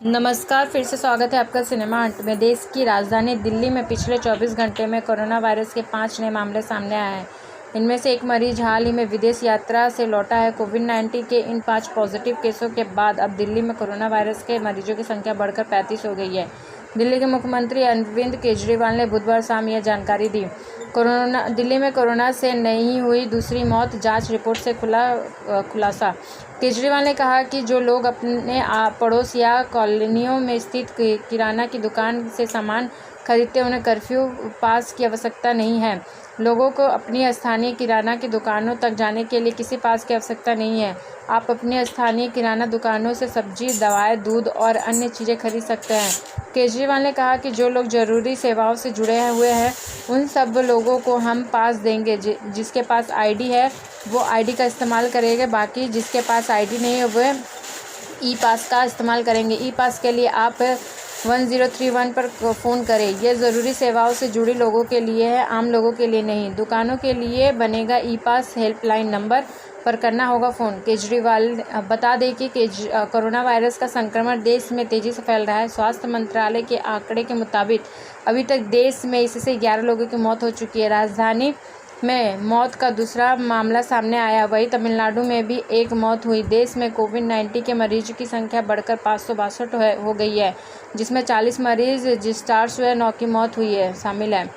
नमस्कार, फिर से स्वागत है आपका सिनेमा हंट में। देश की राजधानी दिल्ली में पिछले 24 घंटे में कोरोना वायरस के 5 नए मामले सामने आए हैं। इनमें से एक मरीज हाल ही में विदेश यात्रा से लौटा है। कोविड-19 के इन 5 पॉजिटिव केसों के बाद अब दिल्ली में कोरोना वायरस के मरीजों की संख्या बढ़कर 35 हो गई है। दिल्ली के मुख्यमंत्री अरविंद केजरीवाल ने बुधवार शाम यह जानकारी दी। दिल्ली में कोरोना से नहीं हुई दूसरी मौत, जांच रिपोर्ट से खुलासा। केजरीवाल ने कहा कि जो लोग अपने पड़ोस या कॉलोनियों में स्थित किराना की दुकान से सामान खरीदते हैं, उन्हें कर्फ्यू पास की आवश्यकता नहीं है। लोगों को अपनी स्थानीय किराना की दुकानों तक जाने के लिए किसी पास की आवश्यकता नहीं है। आप अपनी स्थानीय किराना दुकानों से सब्जी, दवाएं, दूध और अन्य चीज़ें खरीद सकते हैं। केजरीवाल ने कहा कि जो लोग जरूरी सेवाओं से जुड़े हुए हैं, उन सब लोगों को हम पास देंगे। जिसके पास आईडी है वो आईडी का इस्तेमाल करेंगे, बाकी जिसके पास आईडी नहीं है वह ई पास का इस्तेमाल करेंगे। ई पास के लिए आप 1031 पर फ़ोन करें। यह ज़रूरी सेवाओं से जुड़े लोगों के लिए है, आम लोगों के लिए नहीं। दुकानों के लिए बनेगा ई पास, हेल्पलाइन नंबर पर करना होगा फ़ोन। केजरीवाल बता दें कि कोरोना वायरस का संक्रमण देश में तेज़ी से फैल रहा है। स्वास्थ्य मंत्रालय के आंकड़े के मुताबिक अभी तक देश में इससे 11 लोगों की मौत हो चुकी है। राजधानी में मौत का दूसरा मामला सामने आया। वहीं तमिलनाडु में भी एक मौत हुई। देश में कोविड-19 के मरीजों की संख्या बढ़कर 562 हो गई है, जिसमें 40 मरीज डिस्चार्ज हुए, 9 की मौत हुई है शामिल है।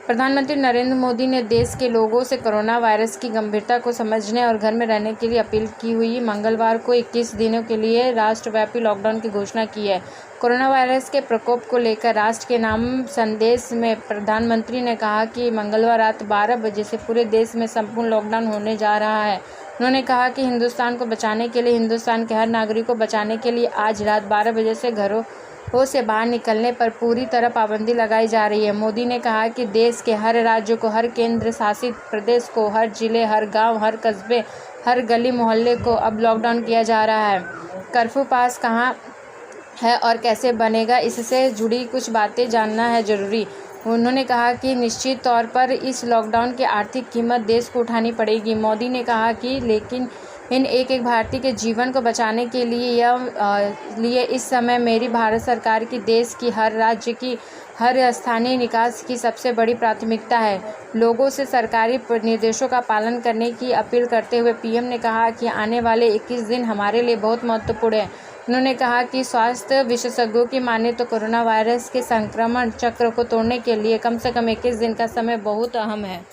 प्रधानमंत्री नरेंद्र मोदी ने देश के लोगों से कोरोना वायरस की गंभीरता को समझने और घर में रहने के लिए अपील की हुई। मंगलवार को 21 दिनों के लिए राष्ट्रव्यापी लॉकडाउन की घोषणा की है। कोरोना वायरस के प्रकोप को लेकर राष्ट्र के नाम संदेश में प्रधानमंत्री ने कहा कि मंगलवार रात 12 बजे से पूरे देश में संपूर्ण लॉकडाउन होने जा रहा है। उन्होंने कहा कि हिंदुस्तान को बचाने के लिए, हिंदुस्तान के हर नागरिक को बचाने के लिए आज रात 12 बजे से घरों से बाहर निकलने पर पूरी तरह पाबंदी लगाई जा रही है। मोदी ने कहा कि देश के हर राज्य को, हर केंद्र शासित प्रदेश को, हर जिले, हर गांव, हर कस्बे, हर गली मोहल्ले को अब लॉकडाउन किया जा रहा है। कर्फ्यू पास कहाँ है और कैसे बनेगा, इससे जुड़ी कुछ बातें जानना है जरूरी। उन्होंने कहा कि निश्चित तौर पर इस लॉकडाउन की आर्थिक कीमत देश को उठानी पड़ेगी। मोदी ने कहा कि लेकिन इन एक भारतीय के जीवन को बचाने के लिए इस समय मेरी भारत सरकार की, देश की हर राज्य की, हर स्थानीय निकास की सबसे बड़ी प्राथमिकता है। लोगों से सरकारी निर्देशों का पालन करने की अपील करते हुए पीएम ने कहा कि आने वाले 21 दिन हमारे लिए बहुत महत्वपूर्ण है। उन्होंने कहा कि स्वास्थ्य विशेषज्ञों की माने तो कोरोना वायरस के संक्रमण चक्र को तोड़ने के लिए कम से कम 21 दिन का समय बहुत अहम है।